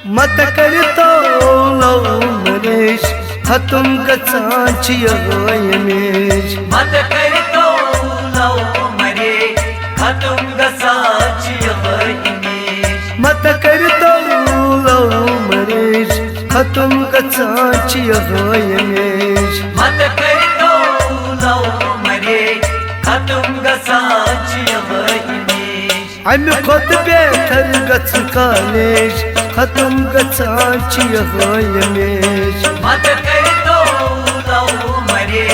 मत कर तो लव मरेश खत्म गचान यमेश मत कर तो लव मरे खत्म गचान यमेश मत कर तो लव मरेश खत्म गचान यमेश मत कर तो लव मरे खत्म गचान यमेश अमि खोत बेहतर गच कालेश खत्म गचान यमेश मत कर तो लव मरे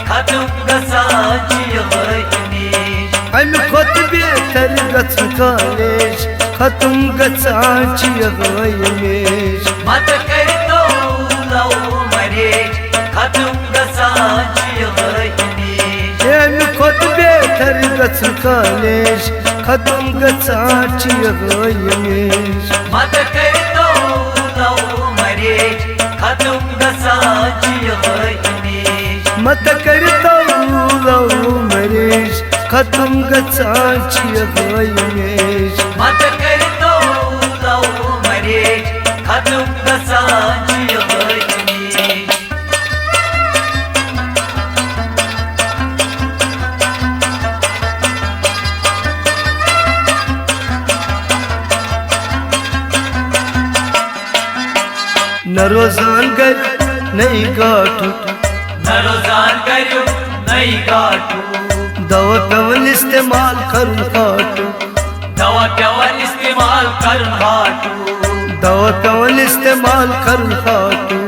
खत्म गचान यमेश अमि खोत बेहतर गच कालेश खत्म गचान यमेश मत कर तो लव मरे खत्म गचान यमेश अमि खोत बेहतर गच कालेश खत्म गचान यमेश मत कर तो लव मरे खत्म गचान यमेश मत कर तो लव मरेश खत्म गचान यमेश मत कर तो लव मरे खत्म गचान यमेश न रोजान गर नहीं गाठू न रोजान करो नहीं गाटू दवा पेवन इस्तेमाल करूं काटू दवा पेवन इस्तेमाल कर घाटू दवा पेवन इस्तेमाल करूं काटू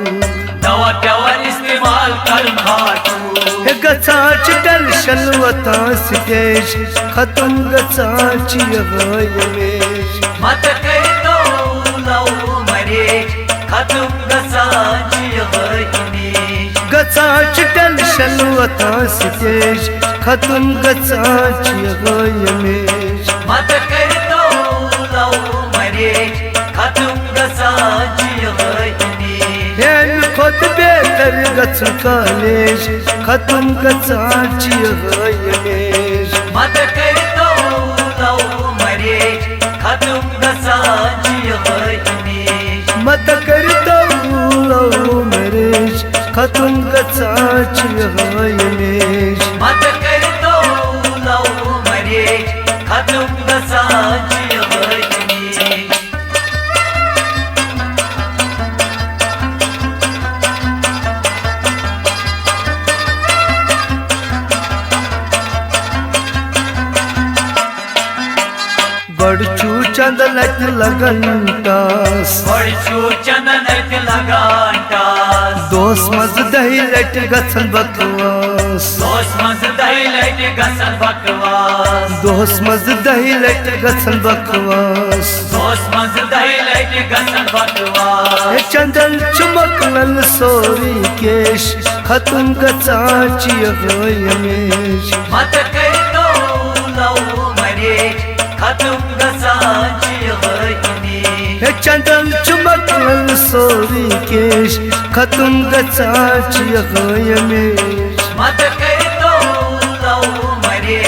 दवा पेवन इस्तेमाल कर घाटू हे गचान टेंशन वता सिदेश खत्म गचान यमेश मत कर तो लव मरे खत्म गचान यमेश गचान टेंशन वता सिदेश खत्म गचान यमेश मत कर तो लव मरे खत्म गचान यमेश हे खोत बेहतर गच कालेश खत्म गचान यमेश मत कर तो लव मरे खत्म गचान यमेश मत कर तो लव मरेश खत्म गचान यमेश मत कर तो लव मरे खत्म गचान यमेश बड़ चू चंद लट लगन टास बड़ चू चंदन लगान टास दोस्त मज दही लट गछन बकवास दोस्त मज दही लट गसन बकवास दोस्त मज दही लट गछन बकवास दोस्त मज दही लट गसन बकवास हे चंदन चमकलन सोरी केश खत्म गचान यमेश मत कर तो लव मरे खत्म गचान यमेश हे चंदन चमकलन सोरी केश खत्म गचान यमेश मत कर तो लव मरे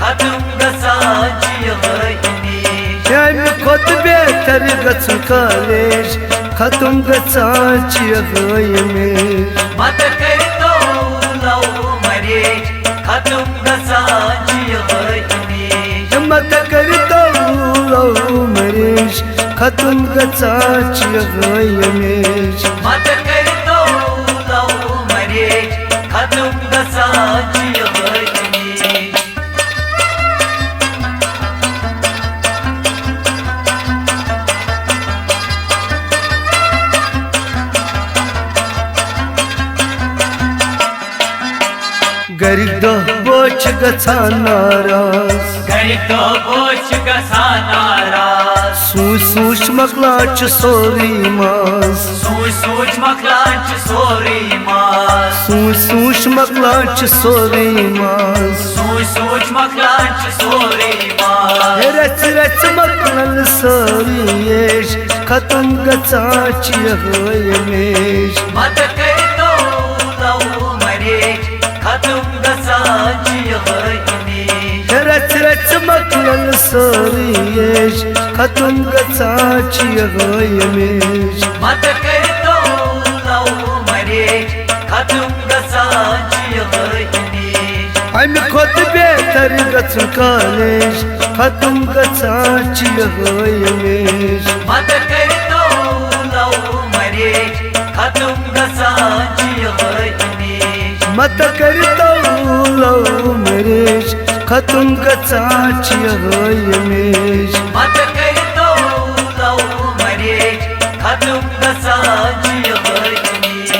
खत्म गचान यमेश अमि खोत बेहतर गच कालेश खत्म गचान यमेश मत कर तो लव मरे खत्म गचान यमेश मत कर तो लव मरेश खत्म गचान यमेश मत कर तो लव मरे खत्म गचान यमेश गरी दो बोच गचान नाराज गरी तो बोच गचान नाराज सूच मकलाच सोरी मास सूच मकलांच सोरी मास सूच मकलाच सोरी मास सूच मकलांच सोरी मास रच रच मकलन सोरी येश खत्म गचान यमेश मत कर तो लव मरे खत्म गचान यमेश रच रच मकलन सोरी येश खत्म गचान यमेश मत कर तो लव मरेज खत्म गचान यमेश अमि खोत बेहतर गचन कॉलेज खत्म गचान यमेश मत कर तो लव मरेज खत्म गचान यमेश मत कर तो लव मरेज खत्म गचान यमेश मत कर तो लव मरेज खत्म गचान यमेश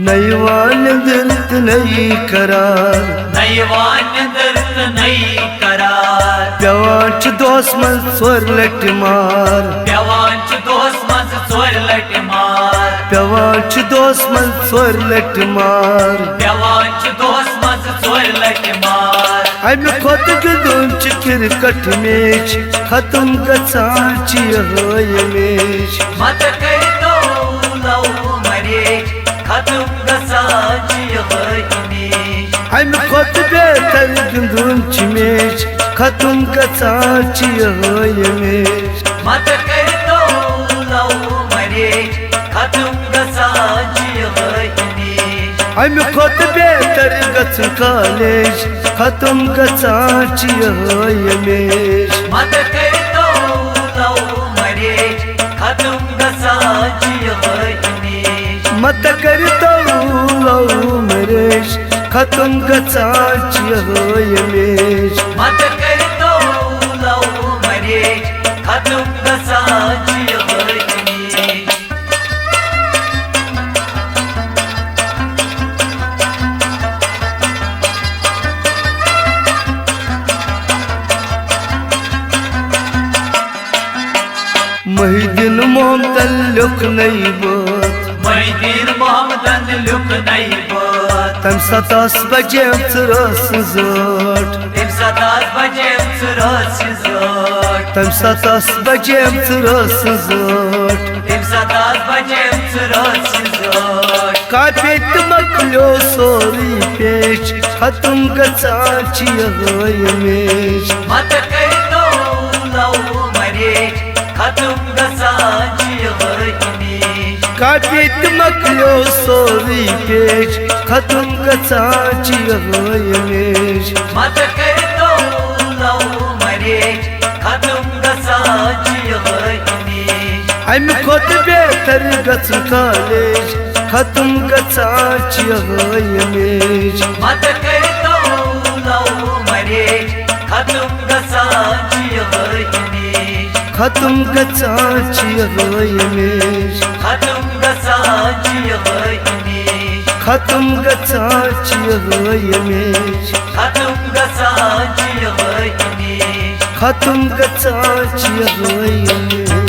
नई वान दर्द नई करार नई वान दर्द नई करार पेवान दोस मन सोर लट मार पेवान दोस मज सोर लट मार पेवान दोस मन सोर लट मार पेवान दोस मज सोर लट मार अमि खोत गिंदुन क्रिकेट मैच खत्म गचान यमेश मत कर तो लव मरेज खत्म गचान यमेश अमि खोत बेहतर गिंदुन मैच खत्म गचान यमेश मत कर तो लव मरेज खत्म गचान यमेश अमि खोत बेहतर गचन कॉलेज खत्म गचान यमेश मत कर तो लव मरेज खत्म गचान यमेश मत कर तो लव मरेज खत्म गचान यमेश मत कर तो लव मरेज खत्म गचान यमेश महिदीन मोहम्मद लुक नई बात महिदीन मोहम्मद लुक नई बात तम 7 बजे रस जोट तम 7 बजे रस जोट तम 7 बजे रस जोट तम 7 बजे रस जोट काफी मकलो सोरी पेश खत्म गचान यमेश मत कर तो लव मरेज खत्म गचान यमेश काफी मकलो सोरी पेश खत्म गचान यमेश मत कर तो लव मरेज खत्म गचान यमेश अमि खोत बेहतर गचन कॉलेज खत्म गचान यमेश मत कर तो लव मरेज खत्म गचान यमेश खत्म गचान यमेश खत्म गचान यमेश खत्म गचान यमेश खत्म गचान यमेश खत्म गचान यमेश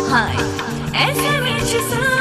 Hi, SMS